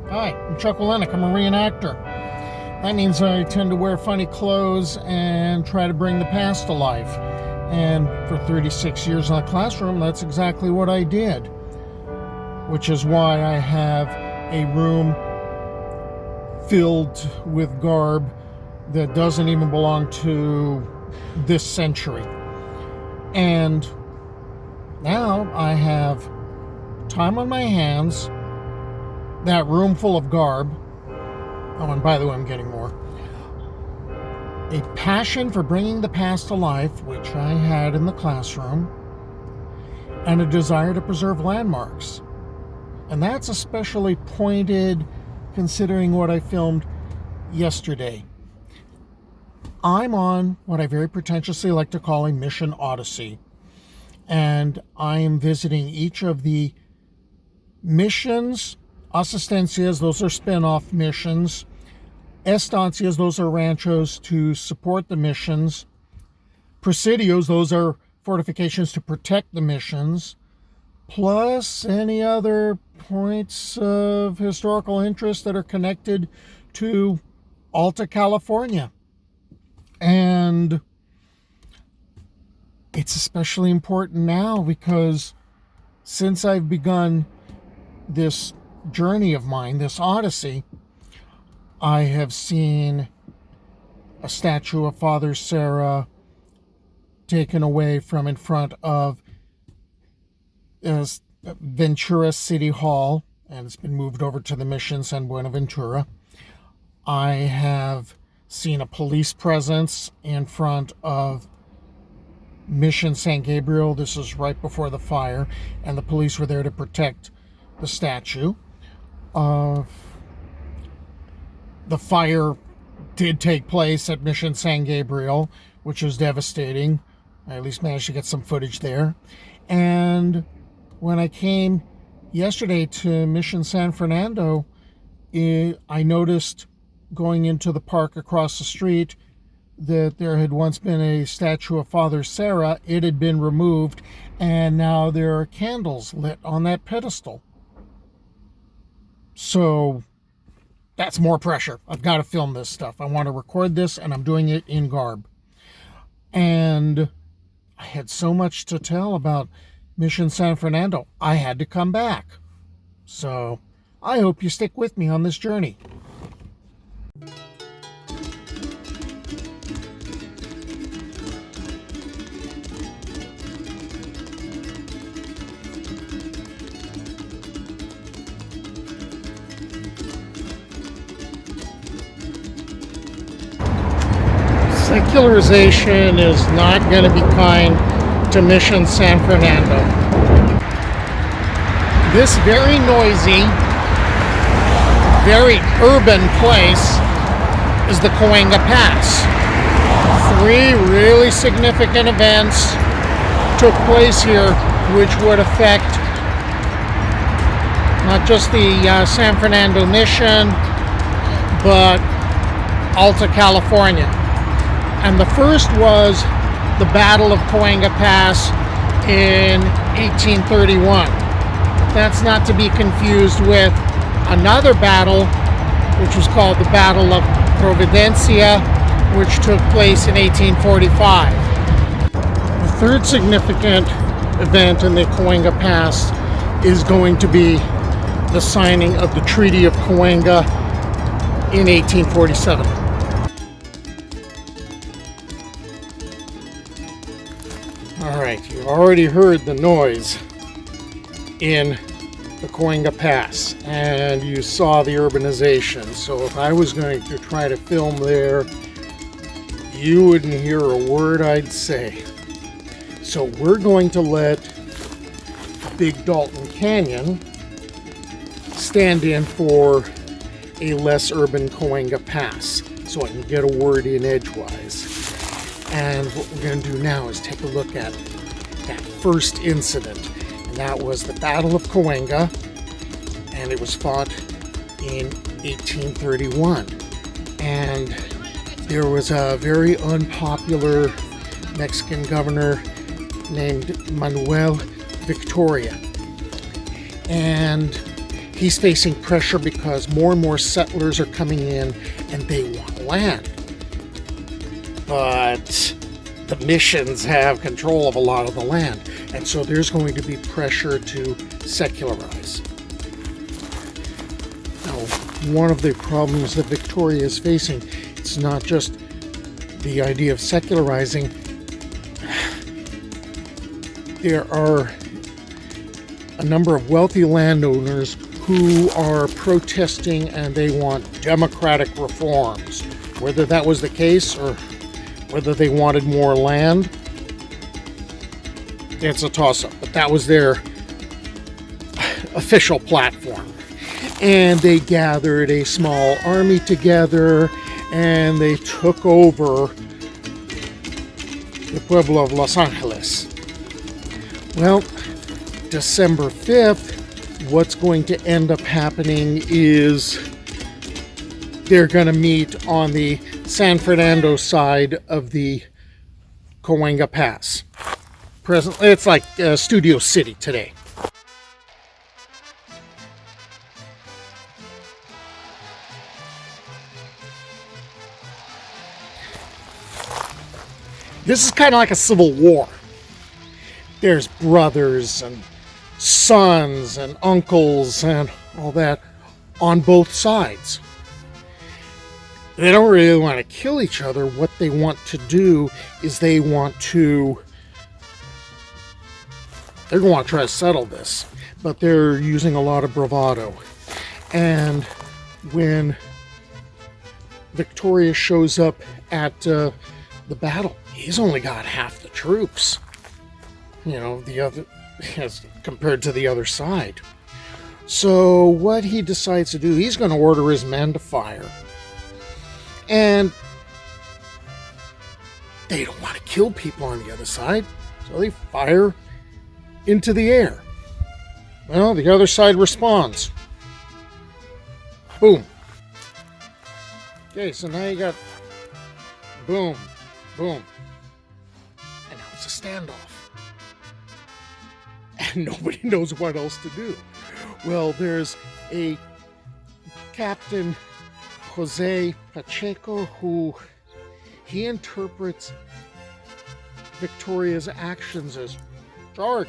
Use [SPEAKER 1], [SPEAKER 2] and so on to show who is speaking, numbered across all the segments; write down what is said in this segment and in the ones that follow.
[SPEAKER 1] Hi, I'm Chuck Olenek. I'm a reenactor. That means I tend to wear funny clothes and try to bring the past to life. And for 36 years in the classroom, that's exactly what I did. Which is why I have a room filled with garb that doesn't even belong to this century. And now I have time on my hands, that room full of garb. Oh, and by the way, I'm getting more. A passion for bringing the past to life, which I had in the classroom, and a desire to preserve landmarks. And that's especially pointed considering what I filmed yesterday. I'm on what I very pretentiously like to call a mission Odyssey. And I am visiting each of the missions. Asistencias, those are spin-off missions. Estancias, those are ranchos to support the missions. Presidios, those are fortifications to protect the missions. Plus any other points of historical interest that are connected to Alta California. And it's especially important now because since I've begun this journey of mine, this Odyssey, I have seen a statue of Father Sarah taken away from in front of Ventura City Hall, and it's been moved over to the Mission San Buenaventura. I have seen a police presence in front of Mission San Gabriel. This is right before the fire, and the police were there to protect the statue. The fire did take place at Mission San Gabriel, which was devastating. I at least managed to get some footage there. And when I came yesterday to Mission San Fernando, I noticed going into the park across the street that there had once been a statue of Father Sarah. It had been removed, and now there are candles lit on that pedestal. So that's more pressure. I've got to film this stuff. I want to record this, and I'm doing it in garb. And I had so much to tell about Mission San Fernando. I had to come back. So I hope you stick with me on this journey. Secularization is not going to be kind to Mission San Fernando. This very noisy, very urban place is the Cahuenga Pass. 3 really significant events took place here which would affect not just the San Fernando Mission, but Alta California. And the first was the Battle of Cahuenga Pass in 1831. That's not to be confused with another battle, which was called the Battle of Providencia, which took place in 1845. The third significant event in the Cahuenga Pass is going to be the signing of the Treaty of Cahuenga in 1847. Alright, you already heard the noise in the Cahuenga Pass, and you saw the urbanization. So if I was going to try to film there, you wouldn't hear a word I'd say. So we're going to let Big Dalton Canyon stand in for a less urban Cahuenga Pass, so I can get a word in edgewise. And what we're going to do now is take a look at that first incident, and that was the Battle of Cahuenga, and it was fought in 1831. And there was a very unpopular Mexican governor named Manuel Victoria, and He's facing pressure because more and more settlers are coming in and they want land. But the missions have control of a lot of the land, and so there's going to be pressure to secularize. Now, one of the problems that Victoria is facing, it's not just the idea of secularizing. There are a number of wealthy landowners who are protesting and they want democratic reforms. Whether that was the case or whether they wanted more land, it's a toss-up. But that was their official platform. And they gathered a small army together and they took over the pueblo of Los Angeles. Well, December 5th, what's going to end up happening is they're going to meet on the San Fernando side of the Cahuenga Pass. Presently, it's like Studio City today. This is kind of like a civil war. There's brothers and sons and uncles and all that on both sides. They don't really want to kill each other. What they want to do is they're going to try to settle this, but they're using a lot of bravado. And when Victoria shows up at the battle, he's only got half the troops. The other, as compared to the other side. So what he decides to do, he's going to order his men to fire. And they don't want to kill people on the other side, so they fire into the air. Well, the other side responds. Boom. Okay, so now you got boom, boom. And now it's a standoff. And nobody knows what else to do. Well, there's a Captain Jose Pacheco who he interprets Victoria's actions as charge.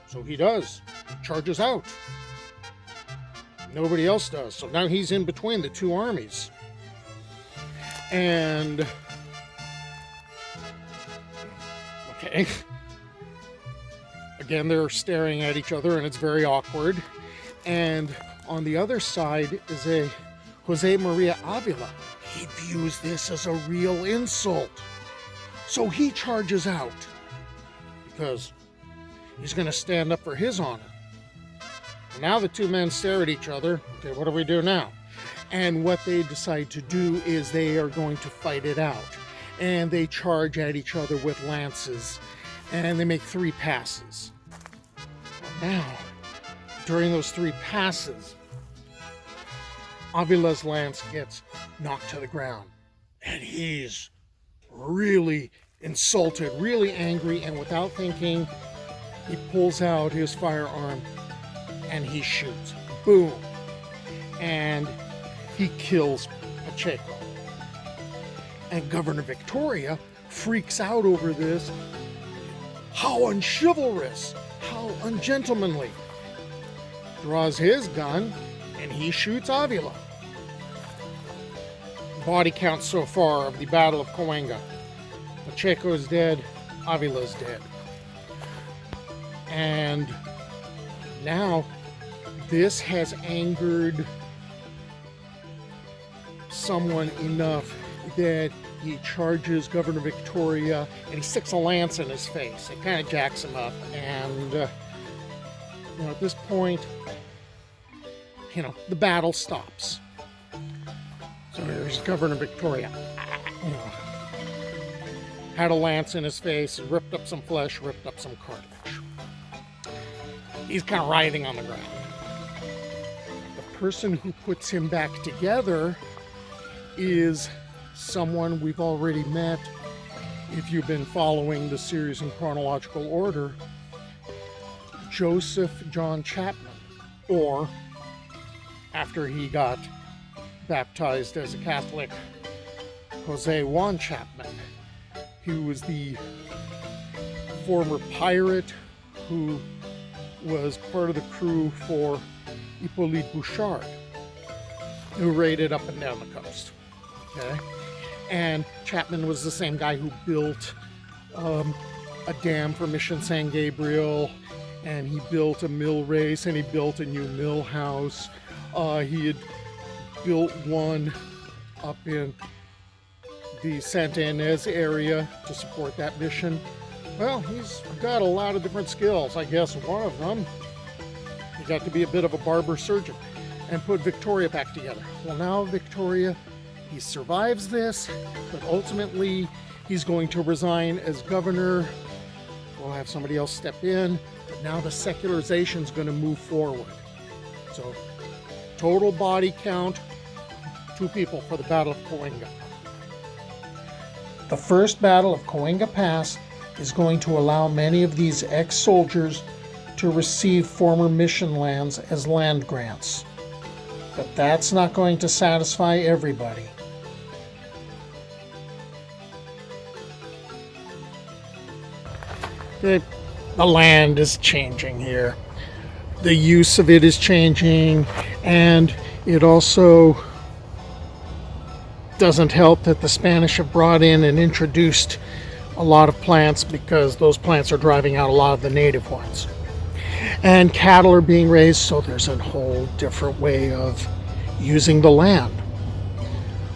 [SPEAKER 1] So he does. Charges out. Nobody else does. So now he's in between the two armies. And okay. Again, they're staring at each other and it's very awkward. And on the other side is a Jose Maria Avila. He views this as a real insult. So he charges out because he's going to stand up for his honor. And now the two men stare at each other. Okay, what do we do now? And what they decide to do is they are going to fight it out. And they charge at each other with lances. And they make 3 passes. Now, during those 3 passes, Avila's lance gets knocked to the ground. And he's really insulted, really angry, and without thinking, he pulls out his firearm and he shoots. Boom. And he kills Pacheco. And Governor Victoria freaks out over this. How unchivalrous, how ungentlemanly. Draws his gun and he shoots Avila. Body count so far of the Battle of Cahuenga. Pacheco is dead, Avila's dead. And now this has angered someone enough that he charges Governor Victoria and he sticks a lance in his face. It kind of jacks him up. And at this point, the battle stops. So there's Governor Victoria. Had a lance in his face, ripped up some flesh, ripped up some cartilage. He's kind of writhing on the ground. The person who puts him back together is someone we've already met if you've been following the series in chronological order, Joseph John Chapman. or after he got baptized as a Catholic, Jose Juan Chapman. He was the former pirate who was part of the crew for Hippolyte Bouchard, who raided up and down the coast. Okay, and Chapman was the same guy who built a dam for Mission San Gabriel, and he built a mill race, and he built a new mill house. He had built one up in the Santa Ynez area to support that mission. Well, he's got a lot of different skills. I guess one of them, he got to be a bit of a barber surgeon and put Victoria back together. Well, now Victoria, he survives this, but ultimately he's going to resign as governor. We'll have somebody else step in, but now the secularization is going to move forward. So, total body count, 2 people for the Battle of Cahuenga. The First Battle of Cahuenga Pass is going to allow many of these ex-soldiers to receive former mission lands as land grants. But that's not going to satisfy everybody. The land is changing here. The use of it is changing, and it also doesn't help that the Spanish have brought in and introduced a lot of plants, because those plants are driving out a lot of the native ones. And cattle are being raised, so there's a whole different way of using the land.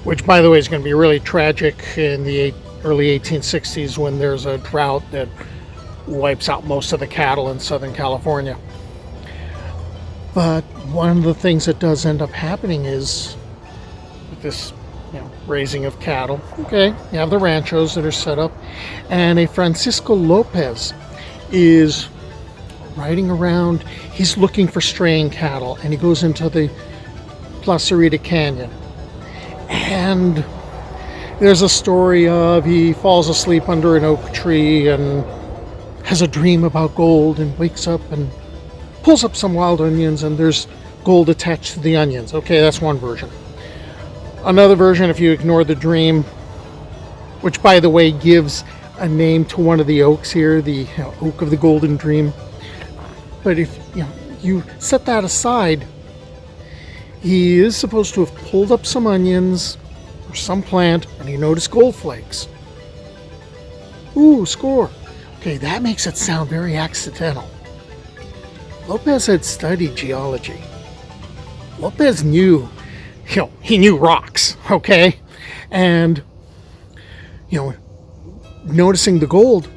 [SPEAKER 1] Which, by the way, is going to be really tragic in the early 1860s when there's a drought that wipes out most of the cattle in Southern California. But one of the things that does end up happening is with this raising of cattle. Okay, you have the ranchos that are set up, and a Francisco Lopez is riding around. He's looking for straying cattle, and he goes into the Placerita Canyon. And there's a story of he falls asleep under an oak tree and has a dream about gold, and wakes up and pulls up some wild onions, and there's gold attached to the onions. Okay, that's one version. Another version, if you ignore the dream, which by the way gives a name to one of the oaks here, the Oak of the Golden Dream. But if you set that aside, he is supposed to have pulled up some onions or some plant, and he noticed gold flakes. Ooh, score. Okay, that makes it sound very accidental. Lopez had studied geology. Lopez knew he knew rocks, okay? And, noticing the gold,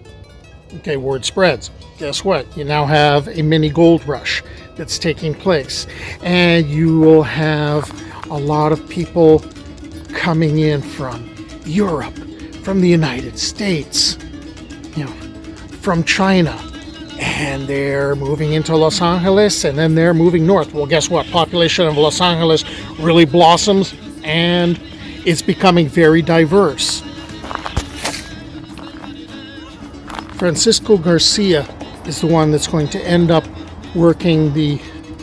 [SPEAKER 1] okay, word spreads. Guess what? You now have a mini gold rush that's taking place. And you will have a lot of people coming in from Europe, from the United States, from China. And they're moving into Los Angeles, and then they're moving north. Well, guess what? Population of Los Angeles really blossoms, and it's becoming very diverse. Francisco Garcia is the one that's going to end up working the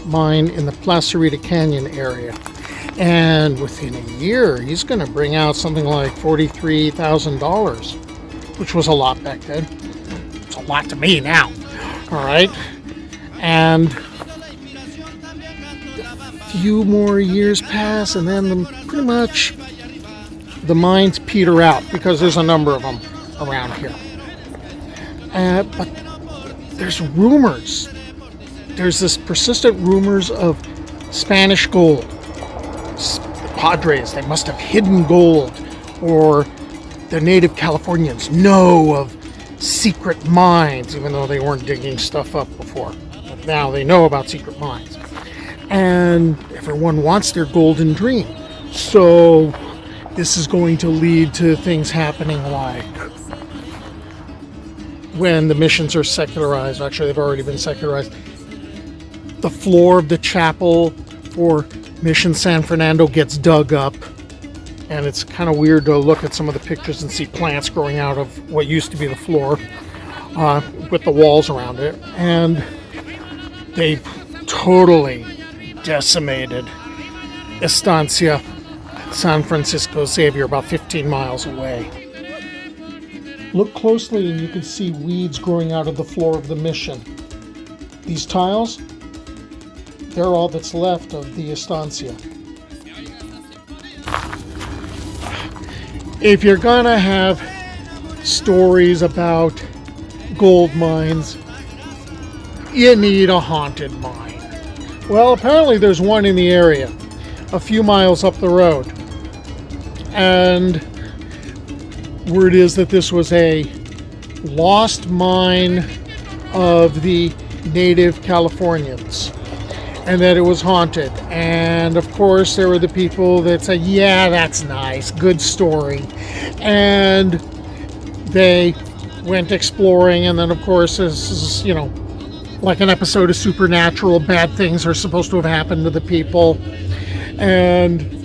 [SPEAKER 1] mine in the Placerita Canyon area. And within a year, he's going to bring out something like $43,000, which was a lot back then. It's a lot to me now. All right, and a few more years pass, and then pretty much the mines peter out, because there's a number of them around here. But there's rumors. There's this persistent rumors of Spanish gold. Padres, they must have hidden gold, or the native Californians know of secret mines, even though they weren't digging stuff up before. But now they know about secret mines. And everyone wants their golden dream. So this is going to lead to things happening like when the missions are secularized. Actually, they've already been secularized. The floor of the chapel for Mission San Fernando gets dug up. And it's kind of weird to look at some of the pictures and see plants growing out of what used to be the floor with the walls around it. And they totally decimated Estancia San Francisco Xavier, about 15 miles away. Look closely and you can see weeds growing out of the floor of the mission. These tiles, they're all that's left of the Estancia. If you're gonna have stories about gold mines, you need a haunted mine. Well, apparently there's one in the area, a few miles up the road. And word is that this was a lost mine of the native Californians, and that it was haunted. And of course there were the people that said, yeah, that's nice, good story, and they went exploring. And then of course, this is, you know, like an episode of Supernatural, bad things are supposed to have happened to the people. And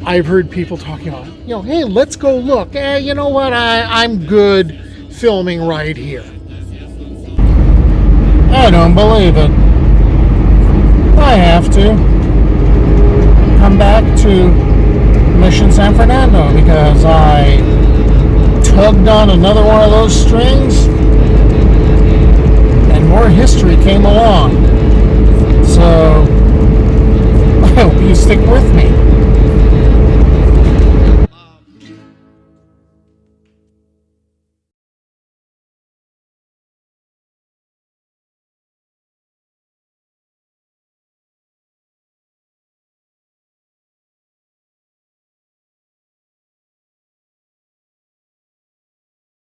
[SPEAKER 1] I've heard people talking about, you know, hey, let's go look. You know what, I'm good filming right here. I don't believe it. I have to come back to Mission San Fernando because I tugged on another one of those strings and more history came along. So I hope you stick with me.